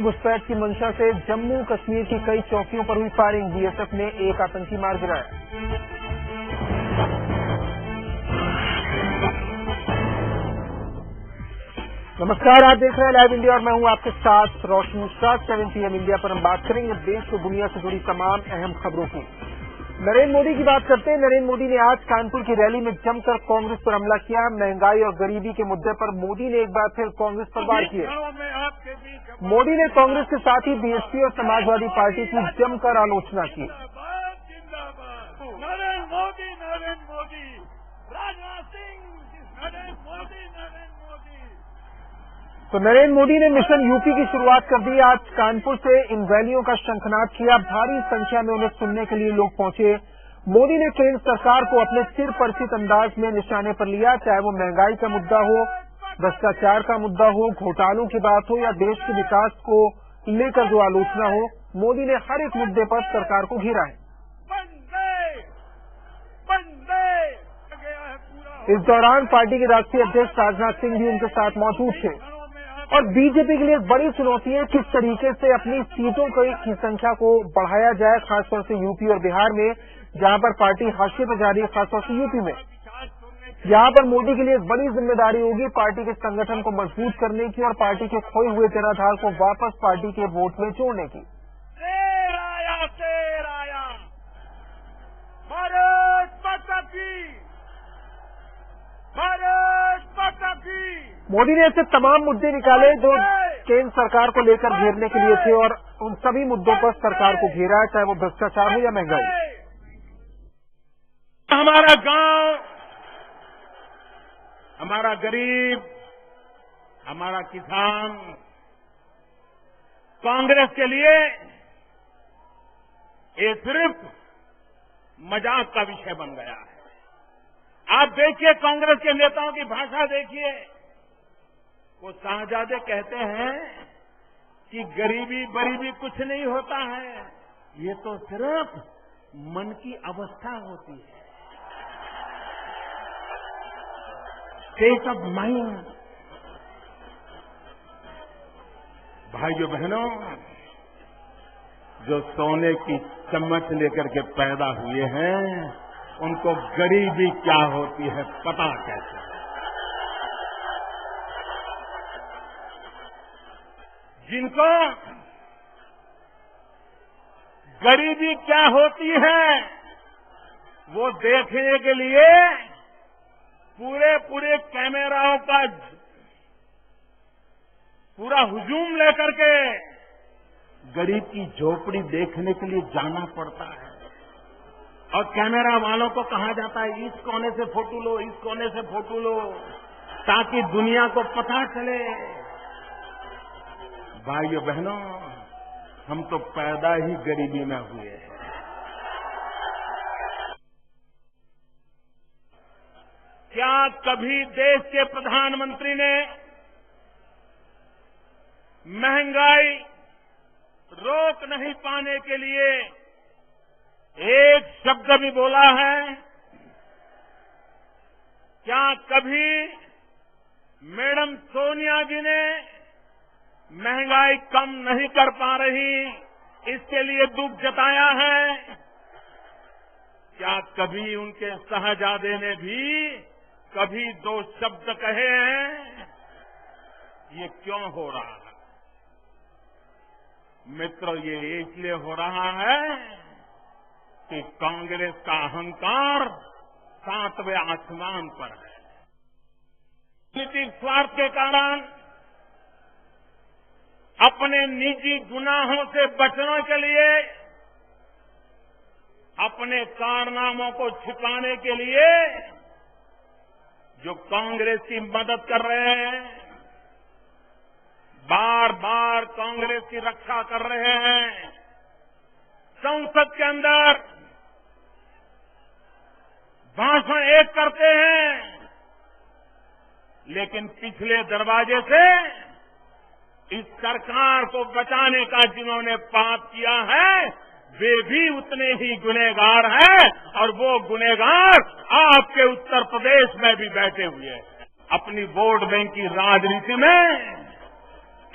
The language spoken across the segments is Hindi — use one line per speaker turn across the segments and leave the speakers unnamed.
घुसपैठ की मंशा से जम्मू कश्मीर की कई चौकियों पर हुई फायरिंग। बीएसएफ ने एक आतंकी मार गिराया। नमस्कार, आप देख रहे हैं लाइव इंडिया और मैं हूं आपके साथ रोशन मिश्रा। 7 PM इंडिया पर हम बात करेंगे देश और दुनिया से जुड़ी तमाम अहम खबरों की। नरेंद्र मोदी की बात करते हैं। नरेंद्र मोदी ने आज कानपुर की रैली में जमकर कांग्रेस पर हमला किया। महंगाई और गरीबी के मुद्दे पर मोदी ने एक बार फिर कांग्रेस पर वार किए। मोदी ने कांग्रेस के साथ ही बीएसपी और समाजवादी पार्टी की जमकर आलोचना की। तो नरेंद्र मोदी ने मिशन यूपी की शुरुआत कर दी। आज कानपुर से इन रैलियों का शंखनाद किया। भारी संख्या में उन्हें सुनने के लिए लोग पहुंचे। मोदी ने केंद्र सरकार को अपने चिर परिचित अंदाज में निशाने पर लिया, चाहे वो महंगाई का मुद्दा हो, भ्रष्टाचार का मुद्दा हो, घोटालों की बात हो या देश के विकास को लेकर जो आलोचना हो। मोदी ने हर एक मुद्दे पर सरकार को घेरा है। इस दौरान पार्टी के राष्ट्रीय अध्यक्ष राजनाथ सिंह भी उनके साथ मौजूद थे। और बीजेपी के लिए एक बड़ी चुनौती है किस तरीके से अपनी सीटों की संख्या को बढ़ाया जाए, खासतौर से यूपी और बिहार में, जहां पर पार्टी हाशिए पर जा रही है, खासतौर से यूपी में। यहां पर मोदी के लिए एक बड़ी जिम्मेदारी होगी पार्टी के संगठन को मजबूत करने की और पार्टी के खोए हुए जनाधार को वापस पार्टी के वोट में जोड़ने की। मोदी ने ऐसे तमाम मुद्दे निकाले जो केंद्र सरकार को लेकर घेरने के लिए थे और उन सभी मुद्दों पर सरकार को घेरा है, चाहे वो भ्रष्टाचार हो या महंगाई।
हमारा गांव, हमारा गरीब, हमारा किसान कांग्रेस के लिए ये सिर्फ मजाक का विषय बन गया है। आप देखिए कांग्रेस के नेताओं की भाषा देखिए। वो शाहजादे कहते हैं कि गरीबी बरीबी कुछ नहीं होता है, ये तो सिर्फ मन की अवस्था होती है, स्टेट ऑफ माइंड। भाइयों बहनों, जो सोने की चम्मच लेकर के पैदा हुए हैं उनको गरीबी क्या होती है पता कैसे है। जिनको गरीबी क्या होती है वो देखने के लिए पूरे कैमराओं का पूरा हुजूम लेकर के गरीब की झोपड़ी देखने के लिए जाना पड़ता है। और कैमरा वालों को कहा जाता है इस कोने से फोटो लो, इस कोने से फोटो लो, ताकि दुनिया को पता चले। भाइयों बहनों, हम तो पैदा ही गरीबी में हुए हैं। क्या कभी देश के प्रधानमंत्री ने महंगाई रोक नहीं पाने के लिए एक शब्द भी बोला है? क्या कभी मैडम सोनिया जी ने महंगाई कम नहीं कर पा रही इसके लिए दुख जताया है? क्या कभी उनके शहजादे ने भी कभी दो शब्द कहे हैं? ये क्यों हो रहा है मित्रों? ये इसलिए हो रहा है कि कांग्रेस का अहंकार 7वें आसमान पर है। राजनीतिक स्वार्थ के कारण अपने निजी गुनाहों से बचने के लिए, अपने कारनामों को छिपाने के लिए जो कांग्रेस की मदद कर रहे हैं, बार बार कांग्रेस की रक्षा कर रहे हैं, संसद के अंदर भाषण एक करते हैं, लेकिन पिछले दरवाजे से इस सरकार को बचाने का जिन्होंने पाप किया है वे भी उतने ही गुनहगार हैं और वो गुनहगार आपके उत्तर प्रदेश में भी बैठे हुए हैं। अपनी वोट बैंक की राजनीति में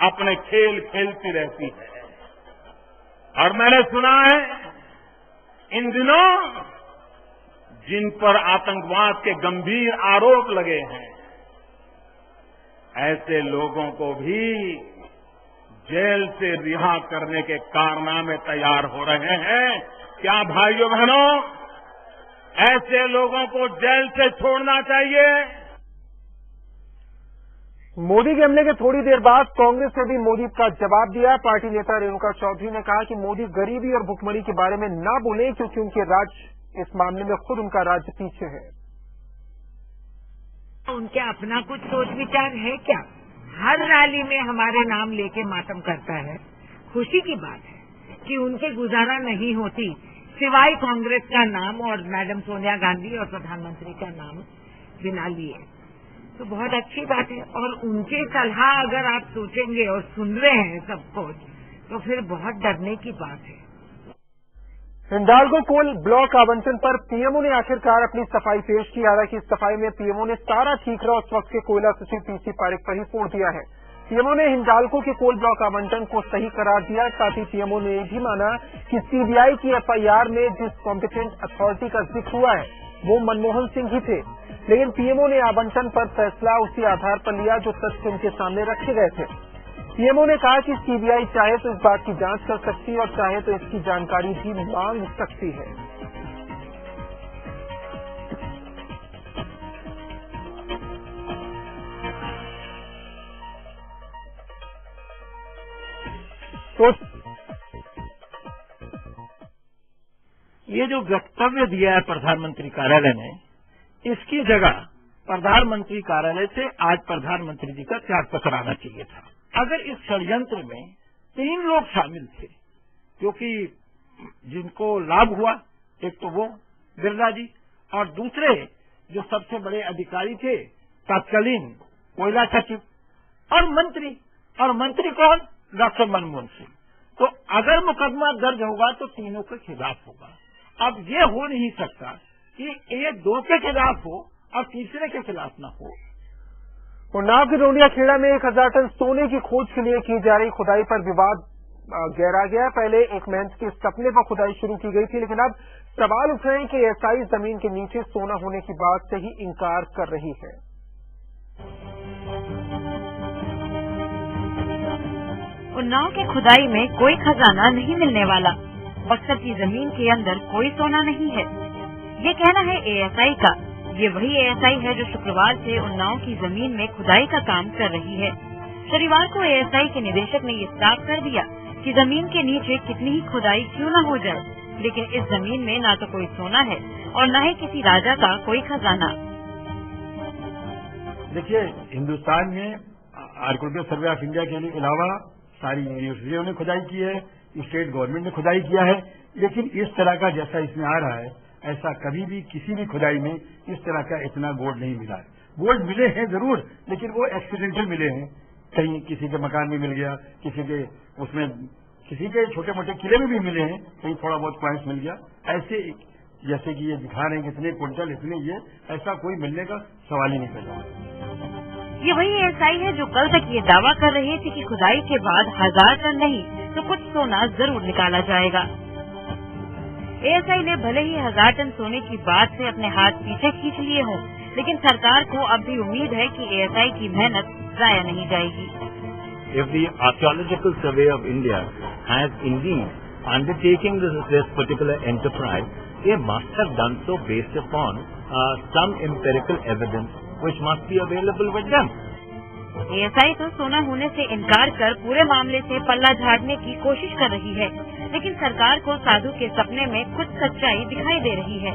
अपने खेल खेलती रहती है। और मैंने सुना है इन दिनों जिन पर आतंकवाद के गंभीर आरोप लगे हैं, ऐसे लोगों को भी जेल से रिहा करने के कारनामे तैयार हो रहे हैं। क्या भाइयों बहनों, ऐसे लोगों को जेल से छोड़ना चाहिए।
मोदी के हमले के थोड़ी देर बाद कांग्रेस ने भी मोदी का जवाब दिया। पार्टी नेता रेणुका चौधरी ने कहा कि मोदी गरीबी और भुखमरी के बारे में ना बोले, क्योंकि उनके राज्य इस मामले में खुद उनका राज्य पीछे है।
उनके अपना कुछ सोच विचार है क्या? हर रैली में हमारे नाम लेके मातम करता है। खुशी की बात है कि उनके गुजारा नहीं होती सिवाय कांग्रेस का नाम और मैडम सोनिया गांधी और प्रधानमंत्री का नाम बिना लिए, तो बहुत अच्छी बात है। और उनके सलाह अगर आप सोचेंगे और सुन रहे हैं सब कुछ, तो फिर बहुत डरने की बात है।
हिंडाल्को कोल ब्लॉक आवंटन पर पीएमओ ने आखिरकार अपनी सफाई पेश की। हालांकि इस सफाई में पीएमओ ने सारा ठीकरा उस वक्त के कोयला सचिव पीसी पारेख पर ही छोड़ दिया है। पीएमओ ने हिंडाल्को के कोल ब्लॉक आवंटन को सही करार दिया। साथ ही पीएमओ ने यह भी माना कि सीबीआई की एफआईआर में जिस कॉम्पिटेंट अथॉरिटी का जिक्र हुआ है वो मनमोहन सिंह ही थे, लेकिन पीएमओ ने आवंटन पर फैसला उसी आधार पर लिया जो तथ्य उनके सामने रखे गए थे। पीएमओ ने कहा कि सीबीआई चाहे तो इस बात की जांच कर सकती है और चाहे तो इसकी जानकारी भी मांग सकती है। तो
ये जो वक्तव्य दिया है प्रधानमंत्री कार्यालय ने, इसकी जगह प्रधानमंत्री कार्यालय से आज प्रधानमंत्री जी का त्यागपत्र आना चाहिए था। अगर इस षड्यंत्र में 3 लोग शामिल थे, क्योंकि जिनको लाभ हुआ, एक तो वो बिरला जी और दूसरे जो सबसे बड़े अधिकारी थे तत्कालीन कोयला सचिव और मंत्री कौन? डॉक्टर मनमोहन सिंह। तो अगर मुकदमा दर्ज होगा तो तीनों के खिलाफ होगा। अब ये हो नहीं सकता कि एक 2 के खिलाफ हो और तीसरे के खिलाफ न हो।
उन्नाव के रोनिया खेड़ा में 1000 टन सोने की खोज के लिए की जा रही खुदाई पर विवाद गहरा गया। पहले एक मेहनत के सपने पर खुदाई शुरू की गई थी, लेकिन अब सवाल उठ रहे हैं कि एएसआई जमीन के नीचे सोना होने की बात से ही इंकार कर रही है।
उन्नाव की खुदाई में कोई खजाना नहीं मिलने वाला। बक्सर की जमीन के अंदर कोई सोना नहीं है, ये कहना है एएसआई का। ये वही एएसआई है जो शुक्रवार से उन्नाव की जमीन में खुदाई का काम कर रही है। शनिवार को एएसआई के निदेशक ने ये साफ कर दिया कि जमीन के नीचे कितनी ही खुदाई क्यों न हो जाए, लेकिन इस जमीन में ना तो कोई सोना है और न ही किसी राजा का कोई खजाना।
देखिए, हिंदुस्तान में आर्कियोलॉजिकल सर्वे ऑफ इंडिया के अलावा सारी यूनिवर्सिटियों ने खुदाई की है, स्टेट गवर्नमेंट ने खुदाई किया है, लेकिन इस तरह का जैसा इसमें आ रहा है, ऐसा कभी भी किसी भी खुदाई में इस तरह का इतना गोल्ड नहीं मिला है। गोल्ड मिले हैं जरूर, लेकिन वो एक्सीडेंटल मिले हैं। कहीं किसी के मकान में मिल गया, किसी के छोटे मोटे किले में भी मिले हैं, कहीं थोड़ा बहुत पॉइंट्स मिल गया। ऐसे जैसे कि ये दिखा रहे हैं कितने क्विंटल, इतने ये, ऐसा कोई मिलने का सवाल ही नहीं पैदा।
ये वही एएसआई है जो कल तक ये दावा कर रही थी कि खुदाई के बाद 1000 टन नहीं तो कुछ सोना जरूर निकाला जाएगा। एएसआई ने भले ही 1000 टन सोने की बात से अपने हाथ पीछे खींच लिए हों, लेकिन सरकार को अब भी उम्मीद है कि एएसआई की मेहनत जाया नहीं जाएगी।
If the Archaeological Survey of India has indeed undertaken this particular enterprise, they must have done so based upon some empirical evidence which must be available with them.
ASI तो सोना होने से इनकार कर पूरे मामले से पल्ला झाड़ने की कोशिश कर रही है, लेकिन सरकार को साधु के सपने में कुछ सच्चाई दिखाई दे रही है।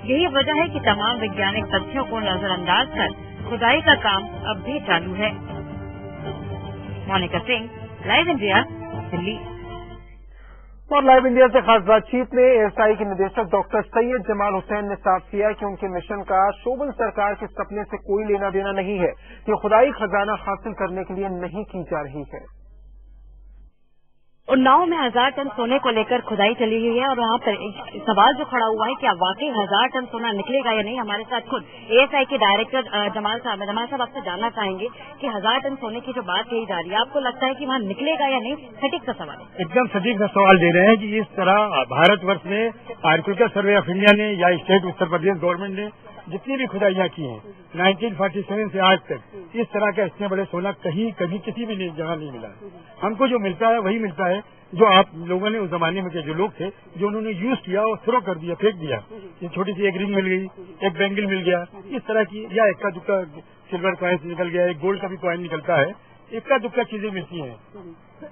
यही वजह है कि तमाम वैज्ञानिक तथ्यों को नजरअंदाज कर खुदाई का काम अब भी चालू है। Monica Singh, Live India, Delhi.
और लाइव इंडिया से खास बातचीत में एएसआई के निदेशक डॉक्टर सैयद जमाल हुसैन ने साफ किया कि उनके मिशन का शोभन सरकार के सपने से कोई लेना देना नहीं है। ये खुदाई खजाना हासिल करने के लिए नहीं की जा रही है।
उन्नाव में 1000 टन सोने को लेकर खुदाई चली हुई है और वहाँ पर सवाल जो खड़ा हुआ है क्या वाकई 1000 टन सोना निकलेगा या नहीं। हमारे साथ खुद एएसआई के डायरेक्टर जमाल साहब आपसे जानना चाहेंगे कि 1000 टन सोने की जो बात कही जा रही है, आपको लगता है कि वहाँ निकलेगा या नहीं? सटीक सा सवाल है।
एकदम सटीक सा सवाल दे रहे हैं कि इस तरह भारतवर्ष में आर्कियोलॉजिकल सर्वे ऑफ इंडिया ने या स्टेट उत्तर प्रदेश गवर्नमेंट ने जितनी भी खुदाइयां की हैं 1947 से आज तक इस तरह का इतने बड़े सोना कहीं कभी किसी भी जगह नहीं मिला। हमको जो मिलता है वही मिलता है जो आप लोगों ने उस जमाने में के जो लोग थे जो उन्होंने यूज किया और थ्रो कर दिया, फेंक दिया। ये छोटी सी एक रिंग मिल गई, एक बैंगल मिल गया, इस तरह की, या इक्का दुक्का सिल्वर कॉइन निकल गया, एक गोल्ड का भी कॉइन निकलता है, इक्का दुक्का चीजें मिलती हैं।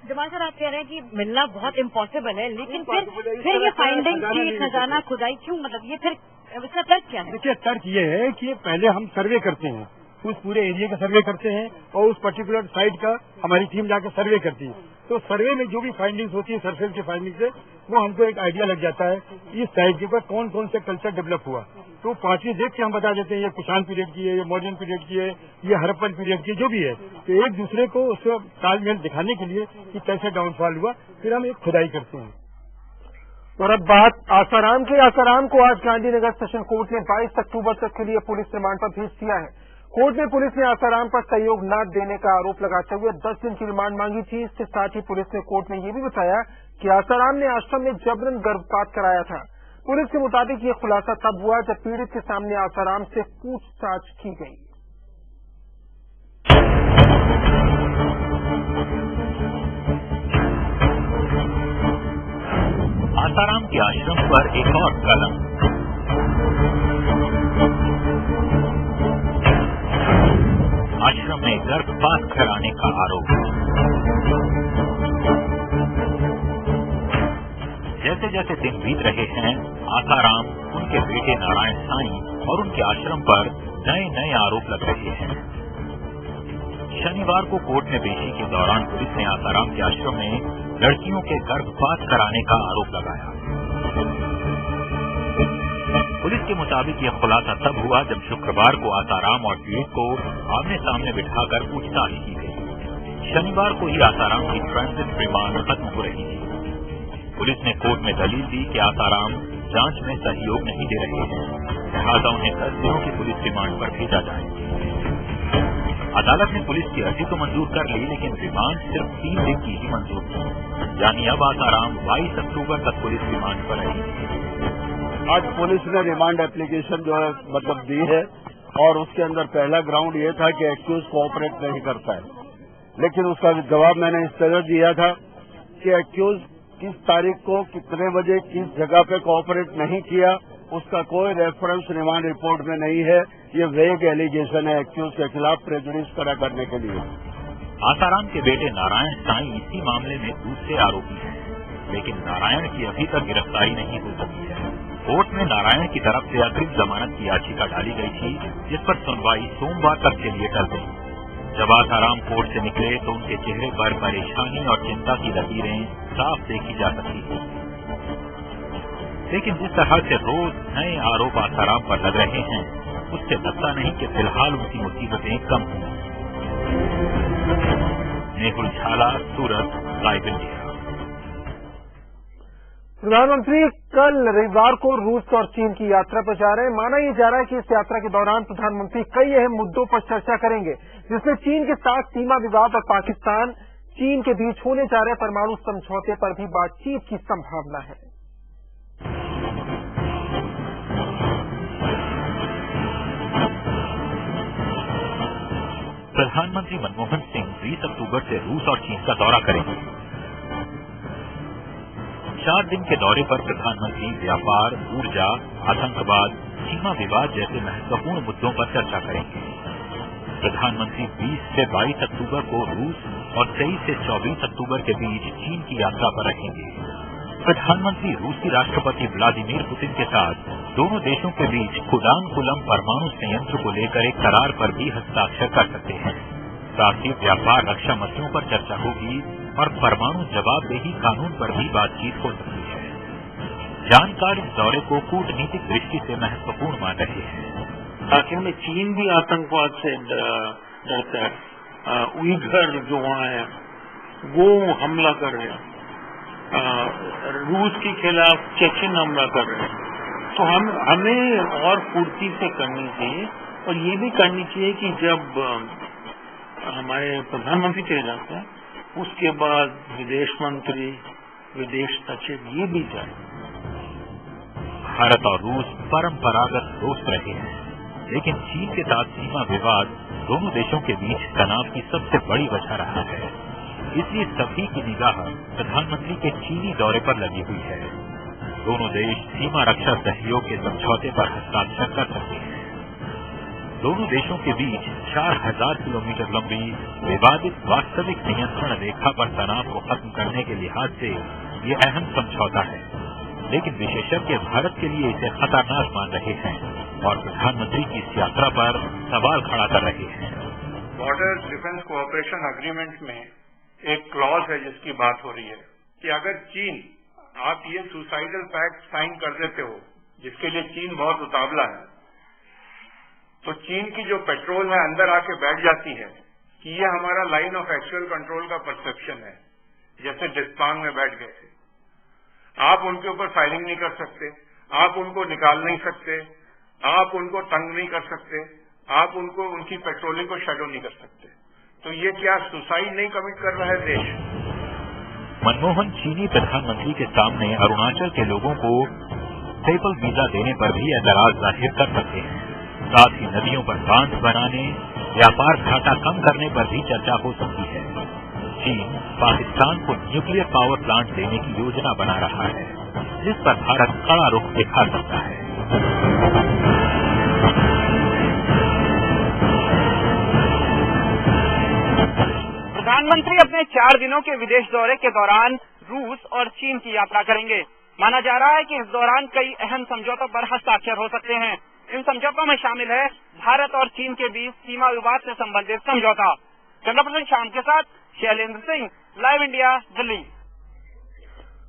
जमाल सर, आप कह रहे हैं कि मिलना बहुत इम्पॉसिबल है, लेकिन फिर ये फाइंडिंग की खजाना खुदाई क्यों, मतलब ये फिर इसका तर्क क्या है?
देखिए, तर्क ये है कि पहले हम सर्वे करते हैं, उस पूरे एरिया का सर्वे करते हैं और उस पर्टिकुलर साइट का हमारी टीम जाकर सर्वे करती है। तो सर्वे में जो भी फाइंडिंग्स होती है सरफेस की फाइंडिंग से, वो हमको एक आइडिया लग जाता है इस साइट के ऊपर कौन कौन से कल्चर डेवलप हुआ। तो पांचवी देख के हम बता देते हैं ये कुषाण पीरियड की है, ये मॉडर्न पीरियड की है, ये हड़प्पन पीरियड की, जो भी है। तो एक दूसरे को उसका तालमेल दिखाने के लिए कि कैसे डाउनफॉल हुआ, फिर हम एक खुदाई करते हैं।
और अब बात आसाराम की। आसाराम को आज गांधीनगर सेशन कोर्ट ने 22 अक्टूबर तक के लिए पुलिस रिमांड पर भेज दिया है। कोर्ट में पुलिस ने आसाराम पर सहयोग न देने का आरोप लगाते हुए 10 दिन की रिमांड मांगी थी। इसके साथ ही पुलिस ने कोर्ट में ये भी बताया कि आसाराम ने आश्रम में जबरन गर्भपात कराया था। पुलिस के मुताबिक ये खुलासा तब हुआ जब पीड़ित के सामने आसाराम से पूछताछ की गई।
आसाराम के आश्रम पर एक और कलंक। आश्रम में गर्भपात कराने का आरोप। जैसे जैसे दिन बीत रहे हैं, आसाराम, उनके बेटे नारायण साईं और उनके आश्रम पर नए नए आरोप लग रहे हैं। शनिवार को कोर्ट में पेशी के दौरान पुलिस ने आसाराम के आश्रम में लड़कियों के गर्भपात कराने का आरोप लगाया। पुलिस के मुताबिक यह खुलासा तब हुआ जब शुक्रवार को आसाराम और पीड़ित को आमने सामने बिठाकर पूछताछ की गई। शनिवार को ही आसाराम की ट्रांजिट रिमांड खत्म हो रही थी। पुलिस ने कोर्ट में दलील दी कि आसाराम जांच में सहयोग नहीं दे रहे हैं, लिहाजा उन्हें 10 दिनों की पुलिस रिमांड पर भेजा जाए। अदालत ने पुलिस की अर्जी तो मंजूर कर ली, लेकिन रिमांड सिर्फ 3 दिन की ही मंजूर की। यानी अब आसाराम 22 अक्टूबर तक पुलिस रिमांड पर रहेंगे।
आज पुलिस ने रिमांड एप्लीकेशन जो है मतलब दी है और उसके अंदर पहला ग्राउंड ये था कि एक्यूज कोऑपरेट नहीं करता है, लेकिन उसका जवाब मैंने इस तरह दिया था कि एक्यूज किस तारीख को कितने बजे किस जगह पे कोऑपरेट नहीं किया उसका कोई रेफरेंस रिमांड रिपोर्ट में नहीं है। ये वेग एलिगेशन है एक्यूज के खिलाफ प्रेजुडिस खड़ा करने के लिए।
आसाराम के बेटे नारायण साईं इसी मामले में दूसरे आरोपी हैं, लेकिन नारायण की अभी तक गिरफ्तारी नहीं हो सकी है। कोर्ट में नारायण की तरफ से अग्रिम जमानत की याचिका डाली गई थी, जिस पर सुनवाई सोमवार तक के लिए टल गई। जब आसाराम कोर्ट से निकले तो उनके चेहरे पर परेशानी और चिंता की लकीरें साफ देखी जा सकती थी। लेकिन जिस तरह से रोज नए आरोप आसाराम पर लग रहे हैं, उससे लगता नहीं कि फिलहाल उनकी मुसीबतें कम हुई। मेहुल झाला, सूरत, लाइव इंडिया।
प्रधानमंत्री कल रविवार को रूस और चीन की यात्रा पर जा रहे हैं। माना यह जा रहा है कि इस यात्रा के दौरान प्रधानमंत्री कई अहम मुद्दों पर चर्चा करेंगे, जिसमें चीन के साथ सीमा विवाद और पाकिस्तान चीन के बीच होने जा रहे परमाणु समझौते पर भी बातचीत की संभावना है।
प्रधानमंत्री मनमोहन सिंह 20 अक्टूबर से रूस और चीन का दौरा करेंगे। 4 दिन के दौरे पर प्रधानमंत्री व्यापार, ऊर्जा, आतंकवाद, सीमा विवाद जैसे महत्वपूर्ण मुद्दों पर चर्चा करेंगे। प्रधानमंत्री 20 से 22 अक्टूबर को रूस और 23 से 24 अक्टूबर के बीच चीन की यात्रा पर रहेंगे। प्रधानमंत्री रूसी राष्ट्रपति व्लादिमीर पुतिन के साथ दोनों देशों के बीच कुडानकुलम परमाणु संयंत्र को लेकर एक करार पर भी हस्ताक्षर कर सकते हैं। साथ ही व्यापार, रक्षा मसलों पर चर्चा होगी और परमाणु जवाबदेही कानून पर भी बातचीत हो सकती है। जानकार इस दौरे को कूटनीतिक दृष्टि से महत्वपूर्ण मान रहे हैं।
आखिर में चीन भी आतंकवाद से डरता है। उइघर जो वहाँ है वो हमला कर रहे हैं रूस के खिलाफ चेचन हमला कर रहे हैं, तो हमें और फुर्ती से करनी चाहिए। और ये भी करनी चाहिए कि जब हमारे प्रधानमंत्री चले जाते हैं, उसके बाद विदेश मंत्री, विदेश सचिव ये भी जाए।
भारत और रूस परंपरागत दोस्त रहे हैं, लेकिन चीन के साथ सीमा विवाद दोनों देशों के बीच तनाव की सबसे बड़ी वजह रहा है। इसलिए सभी की निगाह प्रधानमंत्री के चीनी दौरे पर लगी हुई है। दोनों देश सीमा रक्षा सहयोग के समझौते पर हस्ताक्षर कर सकते हैं। दोनों देशों के बीच 4000 किलोमीटर लंबी विवादित वास्तविक नियंत्रण रेखा पर तनाव को खत्म करने के लिहाज से ये अहम समझौता है, लेकिन विशेषज्ञ भारत के लिए इसे खतरनाक मान रहे हैं और प्रधानमंत्री की इस यात्रा पर सवाल खड़ा कर रहे हैं।
बॉर्डर डिफेंस कोऑपरेशन एग्रीमेंट में एक क्लॉज है जिसकी बात हो रही है कि अगर चीन, आप ये सुसाइडल पैक्ट साइन कर देते हो, जिसके लिए चीन बहुत उतावला है, तो चीन की जो पेट्रोल है अंदर आके बैठ जाती है कि ये हमारा लाइन ऑफ एक्चुअल कंट्रोल का परसेप्शन है, जैसे डिस्पांग में बैठ गए थे। आप उनके ऊपर फायरिंग नहीं कर सकते, आप उनको निकाल नहीं सकते, आप उनको तंग नहीं कर सकते, आप उनको उनकी पेट्रोलिंग को शैडो नहीं कर सकते। तो ये क्या सुसाइड नहीं कमिट कर रहा है देश?
मनमोहन चीनी प्रधानमंत्री के सामने अरुणाचल के लोगों को स्टेपल वीजा देने पर भी एतराज जाहिर कर सकते हैं। साथ ही नदियों पर बांध बनाने, व्यापार घाटा कम करने पर भी चर्चा हो सकती है। चीन पाकिस्तान को न्यूक्लियर पावर प्लांट देने की योजना बना रहा है, जिस पर भारत कड़ा रुख दिखा सकता है।
प्रधानमंत्री अपने 4 दिनों के विदेश दौरे के दौरान रूस और चीन की यात्रा करेंगे। माना जा रहा है कि इस दौरान कई अहम समझौतों पर हस्ताक्षर हो सकते हैं। इन समझौतों में शामिल है भारत और चीन के बीच सीमा विवाद से संबंधित समझौता। कैमरा पर्सन शाम के साथ शैलेंद्र सिंह, लाइव इंडिया, दिल्ली।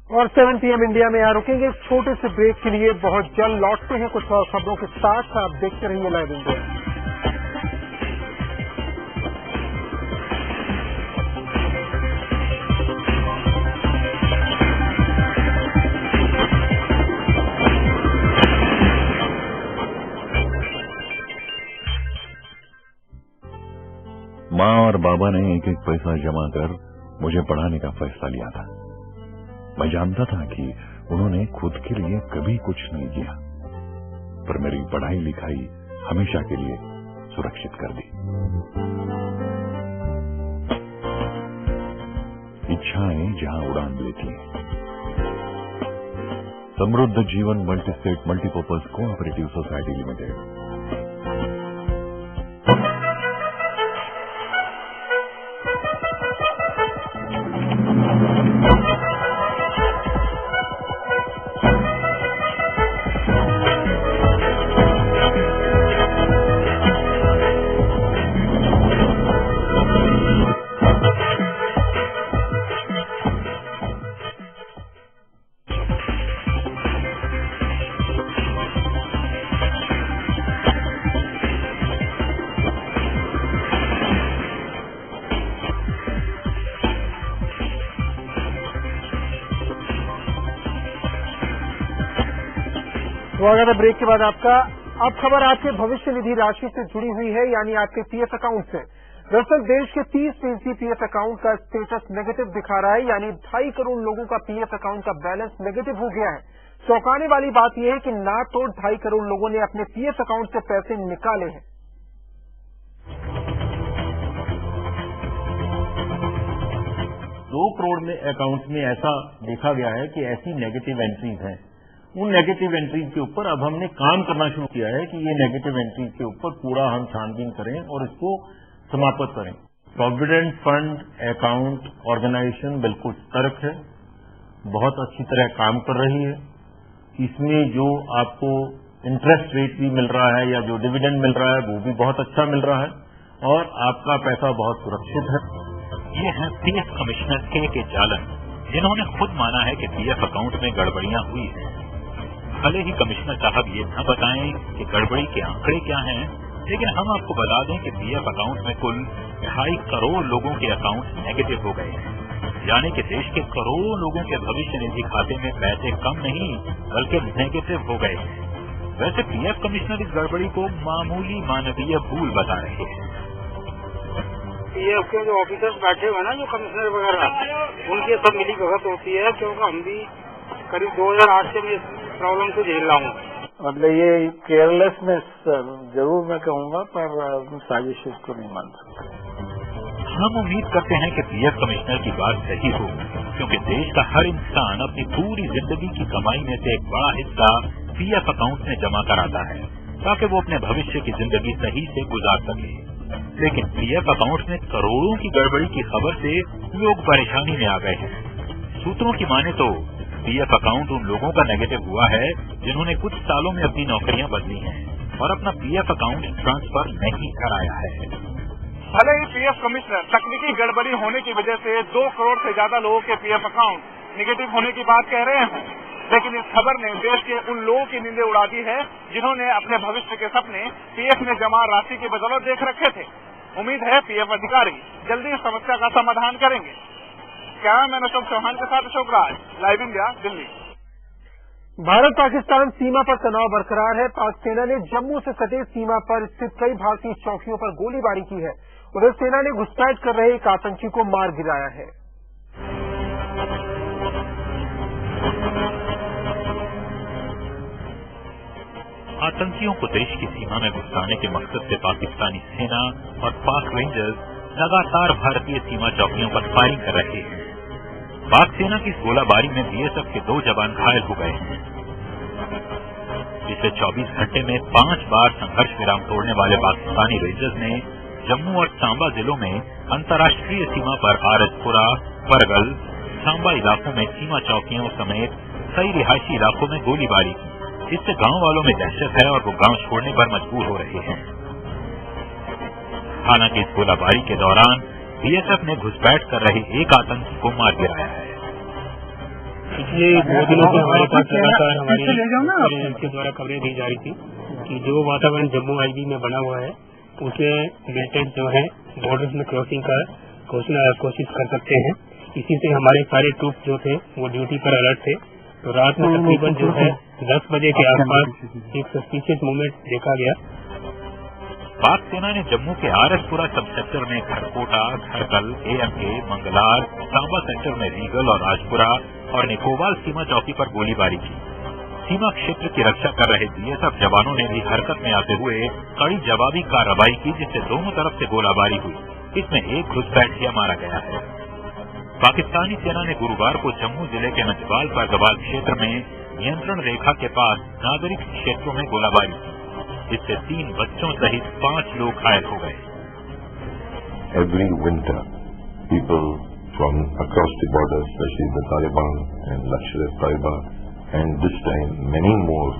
और 7 PM इंडिया में यहाँ रुकेंगे एक छोटे से ब्रेक के लिए। बहुत जल्द लौटते हैं कुछ और खबरों के साथ। आप देखते रहिए लाइव इंडिया।
माँ और बाबा ने एक एक पैसा जमा कर मुझे पढ़ाने का फैसला लिया था। मैं जानता था कि उन्होंने खुद के लिए कभी कुछ नहीं किया, पर मेरी पढ़ाई लिखाई हमेशा के लिए सुरक्षित कर दी। इच्छाएं जहां उड़ान लेती हैं। समृद्ध जीवन multi state multipurpose cooperative society limited.
स्वागत है ब्रेक के बाद आपका। अब खबर आपके भविष्य निधि राशि से जुड़ी हुई है, यानी आपके पीएफ अकाउंट से। दरअसल देश के 30% पीएफ अकाउंट का स्टेटस नेगेटिव दिखा रहा है, यानी 2.5 करोड़ लोगों का पीएफ अकाउंट का बैलेंस नेगेटिव हो गया है। चौंकाने वाली बात यह है कि ना तो 2.5 करोड़ लोगों ने अपने पीएफ अकाउंट से पैसे निकाले हैं।
2 करोड़ में अकाउंट्स में ऐसा देखा गया है कि ऐसी नेगेटिव एंट्रीज हैं। उन नेगेटिव एंट्रीज के ऊपर अब हमने काम करना शुरू किया है कि ये नेगेटिव एंट्रीज के ऊपर पूरा हम छानबीन करें और इसको समाप्त करें। प्रोविडेंट फंड अकाउंट ऑर्गेनाइजेशन बिल्कुल सतर्क है, बहुत अच्छी तरह काम कर रही है। इसमें जो आपको इंटरेस्ट रेट भी मिल रहा है या जो डिविडेंड मिल रहा है वो भी बहुत अच्छा मिल रहा है और आपका पैसा बहुत सुरक्षित है।
ये है पीएफ कमिश्नर के जालन, जिन्होंने खुद माना है कि पीएफ अकाउंट में गड़बड़ियां हुई हैं। भले ही कमिश्नर साहब ये न बताएं कि गड़बड़ी के आंकड़े क्या हैं, लेकिन हम आपको बता दें कि पीएफ अकाउंट में कुल 2.5 करोड़ लोगों के अकाउंट नेगेटिव हो गए हैं।
यानी कि देश के करोड़ों लोगों के भविष्य निधि खाते में पैसे कम नहीं बल्कि नेगेटिव हो गए हैं। वैसे पीएफ कमिश्नर इस गड़बड़ी को मामूली मानवीय भूल बता रहे हैं।
पीएफ के जो ऑफिसर्स बैठे हुए ना, जो कमिश्नर वगैरह, उनकी सब मिली भगत होती है, क्योंकि हम भी करीब 2008 से मैं इस प्रॉब्लम से झेल रहा हूँ।
मतलब ये केयरलेसनेस जरूर मैं कहूँगा, पर साजिश इसको नहीं मान सकता।
हम उम्मीद करते हैं कि पीएफ कमिश्नर की बात सही हो, क्योंकि देश का हर इंसान अपनी पूरी जिंदगी की कमाई में से एक बड़ा हिस्सा पीएफ अकाउंट में जमा कराता है ताकि वो अपने भविष्य की जिंदगी सही से गुजार सके। लेकिन पीएफ अकाउंट में करोड़ों की गड़बड़ी की खबर से लोग परेशानी में आ गए हैं। सूत्रों की माने तो पीएफ अकाउंट उन लोगों का नेगेटिव हुआ है जिन्होंने कुछ सालों में अपनी नौकरियां बदली हैं और अपना पीएफ अकाउंट ट्रांसफर नहीं कराया है।
भले ही पीएफ कमिश्नर तकनीकी गड़बड़ी होने की वजह से 2 करोड़ से ज्यादा लोगों के पीएफ अकाउंट निगेटिव होने की बात कह रहे हैं, लेकिन इस खबर ने देश के उन लोगों की नींदें उड़ा दी है जिन्होंने अपने भविष्य के सपने पीएफ में जमा राशि की बदौलत देख रखे थे। उम्मीद है पीएफ अधिकारी जल्दी इस समस्या का समाधान करेंगे। कैमरामैन अशोक चौहान के साथ अशोक राज, लाइव इंडिया, दिल्ली।
भारत पाकिस्तान सीमा पर तनाव बरकरार है। पाक सेना ने जम्मू से सटे सीमा पर स्थित कई भारतीय चौकियों पर गोलीबारी की है। उधर सेना ने घुसपैठ कर रहे एक आतंकी को मार गिराया है।
आतंकियों को देश की सीमा में घुसाने के मकसद से पाकिस्तानी सेना और पाक रेंजर्स लगातार भारतीय सीमा चौकियों पर फायरिंग कर रहे हैं। पाक सेना की इस गोलाबारी में बीएसएफ के 2 जवान घायल हो गए हैं। पिछले 24 घंटे में 5 बार संघर्ष विराम तोड़ने वाले पाकिस्तानी रेंजर्स ने जम्मू और सांबा जिलों में अंतर्राष्ट्रीय सीमा पर आरजपुरा, परगल, सांबा इलाकों में सीमा चौकियों समेत कई रिहायशी इलाकों में गोलीबारी की। इससे गांव वालों में दहशत है और वो गांव छोड़ने पर मजबूर हो रहे हैं। हालांकि इस गोलाबारी के दौरान बीएसएफ ने घुसपैठ कर रहे एक आतंकी को मार गिराया है।
पिछले 2 दिनों से हमारे पास लगातार हमारे के द्वारा खबरें दी जा रही थी कि जो वातावरण जम्मू आईबी में बना हुआ है उसमें मिलिटेंट जो है बॉर्डर्स में क्रॉसिंग का कोशिश कर सकते हैं। इसी से हमारे सारे ट्रूप जो थे वो ड्यूटी पर अलर्ट थे। तो रात में तकरीबन जो है 10 बजे के आसपास एक सस्पिशियस मूवमेंट देखा गया।
पाक सेना ने जम्मू के आरएसपुरा सब सेक्टर में खरकोटा, खरकल, एएमके, मंगलार, सांबा सेक्टर में रीगल और राजपुरा और निकोबाल सीमा चौकी पर गोलीबारी की। सीमा क्षेत्र की रक्षा कर रहे बीएसएफ जवानों ने भी हरकत में आते हुए कड़ी जवाबी कार्रवाई की, जिससे दोनों तरफ से गोलाबारी हुई। इसमें एक घुसपैठिया मारा गया है। पाकिस्तानी सेना ने गुरुवार को जम्मू जिले के नजबाल परगवाल क्षेत्र में नियंत्रण रेखा के पास नागरिक क्षेत्रों में गोलाबारी की। इससे 3 बच्चों सहित 5 लोग घायल हो गए।
Every winter, people from across the border, especially the Taliban and Lashkar-e-Taiba, and this time many more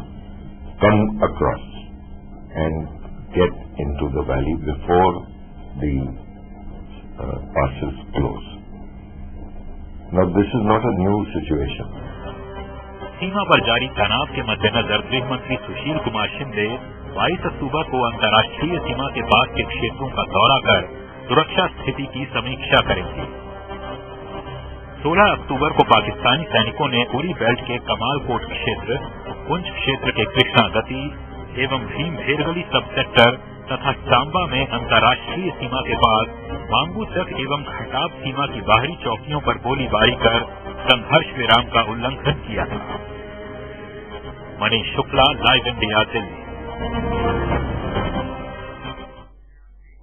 come across and get into the valley before the passes close. Now this is not a new situation.
सीमा पर जारी तनाव के मद्देनजर गृह मंत्री सुशील कुमार शिंदे 22 अक्टूबर को अंतर्राष्ट्रीय सीमा के पास के क्षेत्रों का दौरा कर सुरक्षा स्थिति की समीक्षा करेंगे। 16 अक्टूबर को पाकिस्तानी सैनिकों ने उरी बेल्ट के कमालकोट क्षेत्र, पुंछ क्षेत्र के कृष्णा गति एवं भीम भेरगली सब सेक्टर तथा सांबा में अंतर्राष्ट्रीय सीमा के पास मांगू तक एवं खटाब सीमा की बाहरी चौकियों पर गोलीबारी कर संघर्ष विराम का उल्लंघन किया था। Manish Shukla, live India, Delhi.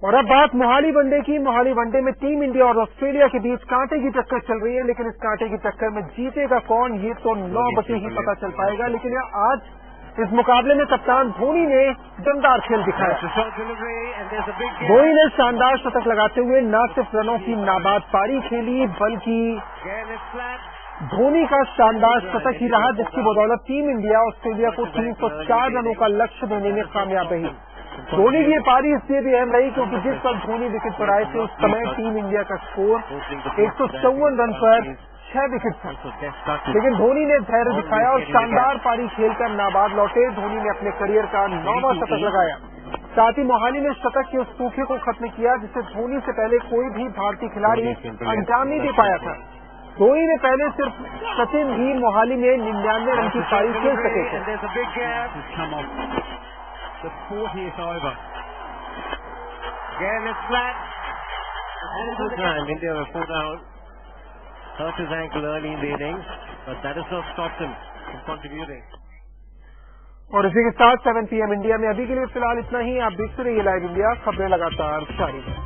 और अब बात मोहाली वनडे की। मोहाली वनडे में टीम इंडिया और ऑस्ट्रेलिया के बीच कांटे की टक्कर चल रही है, लेकिन इस कांटे की टक्कर में जीतेगा कौन, ये तो 9 बजे ही पता चल पाएगा। लेकिन आज इस मुकाबले में कप्तान धोनी ने दमदार खेल दिखाया। धोनी ने शानदार शतक लगाते हुए न सिर्फ रनों की नाबाद पारी खेली, बल्कि धोनी का शानदार शतक ही रहा, जिसकी बदौलत टीम इंडिया ऑस्ट्रेलिया को 304 रनों का लक्ष्य देने में कामयाब रही। धोनी की ये पारी इसलिए भी अहम रही क्योंकि जिस वक्त धोनी विकेट पर आए थे उस समय टीम इंडिया का स्कोर 154 रन पर 6 विकेट था। लेकिन धोनी ने धैर्य दिखाया और शानदार पारी खेलकर नाबाद लौटे। धोनी ने अपने करियर का 9वां शतक लगाया। साथ ही मोहाली में शतक के उस सूखे को खत्म किया जिसे धोनी से पहले कोई भी भारतीय खिलाड़ी अंजाम नहीं दे पाया था। धोनी ने पहले सिर्फ सचिन ही मोहाली में 99 रन की पारी खेल सके थे।
India were 4 down. Hurt his ankle early in the innings, but that has not stopped him from contributing.
और इसी के साथ 7 PM इंडिया में अभी के लिए फिलहाल इतना ही। आप देखते रहिए लाइव इंडिया, खबरें लगातार जारी हैं।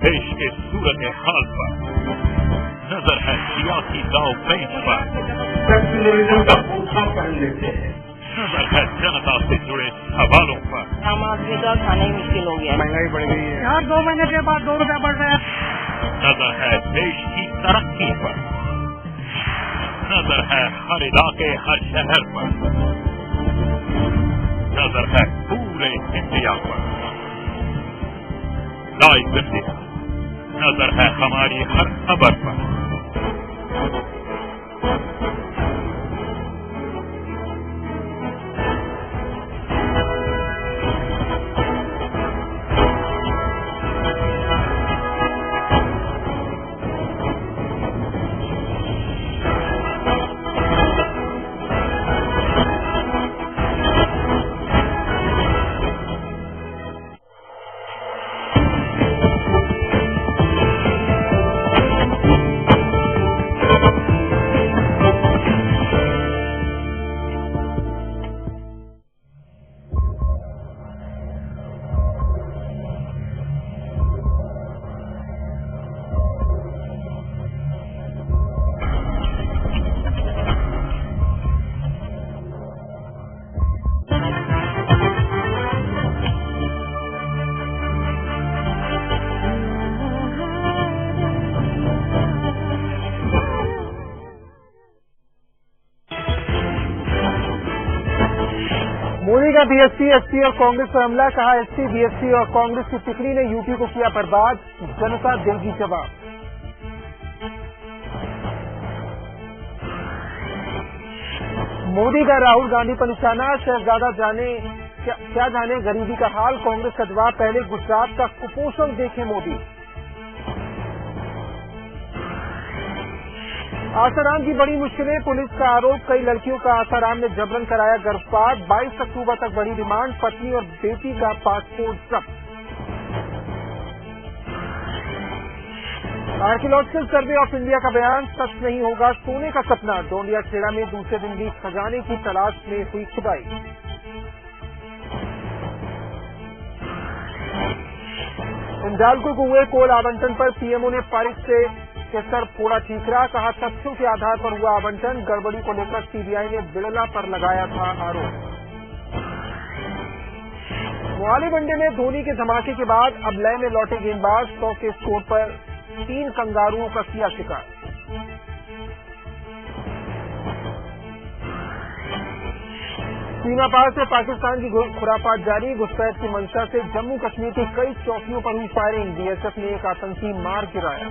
देश के सूरत हाल पर, नजर है सियासी दाव पेच पर, नजर है जनता से जुड़े सवालों पर।
आम आदमी का खाना ही मुश्किल हो गया, महंगाई बढ़ गई है, हर 2 महीने के बाद 2 रुपया बढ़ रहा है।
नजर है देश की तरक्की पर, नजर है हर इलाके हर शहर पर, नजर है पूरे इंडिया पर। लाइव इंडिया, नजर है हमारी हर खबर पर।
मोदी का बीएसपी, एसपी और कांग्रेस पर हमला, कहा एसपी, बीएसपी और कांग्रेस की तिकड़ी ने यूपी को किया बर्बाद, जनता देगी जवाब। मोदी का राहुल गांधी पर निशाना, शहजादा क्या जाने गरीबी का हाल, कांग्रेस का जवाब, पहले गुजरात का कुपोषण देखे मोदी। आसाराम की बड़ी मुश्किलें, पुलिस का आरोप, कई लड़कियों का आसाराम ने जबरन कराया गर्भपात, 22 अक्टूबर तक बढ़ी रिमांड, पत्नी और बेटी का पासपोर्ट जब्त। आर्कियोलॉजिकल सर्वे ऑफ इंडिया का बयान, सच नहीं होगा सोने का सपना, डोंडिया खेड़ा में दूसरे दिन भी खजाने की तलाश में हुई खुदाई। हिंडाल्को को हुए कोल आवंटन पर पीएमओ ने पारिक से के सर फोड़ा ठीकरा, कहा तथ्यों के आधार पर हुआ आवंटन, गड़बड़ी को लेकर सीबीआई ने बिड़ला पर लगाया था आरोप। मोहाली वनडे में धोनी के धमाके के बाद अब लय में लौटे गेंदबाज, 100 के स्कोर पर 3 कंगारुओं का किया शिकार। सीमा पार से पाकिस्तान की खुरापात जारी, घुसपैठ की मंशा से जम्मू कश्मीर की कई चौकियों पर हुई फायरिंग, बीएसएफ ने एक आतंकी मार गिराया।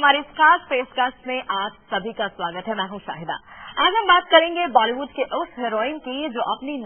हमारी इस खास पेशकश में आप सभी का स्वागत है। मैं हूं शाहिदा। आज हम बात करेंगे बॉलीवुड के उस हीरोइन की जो अपनी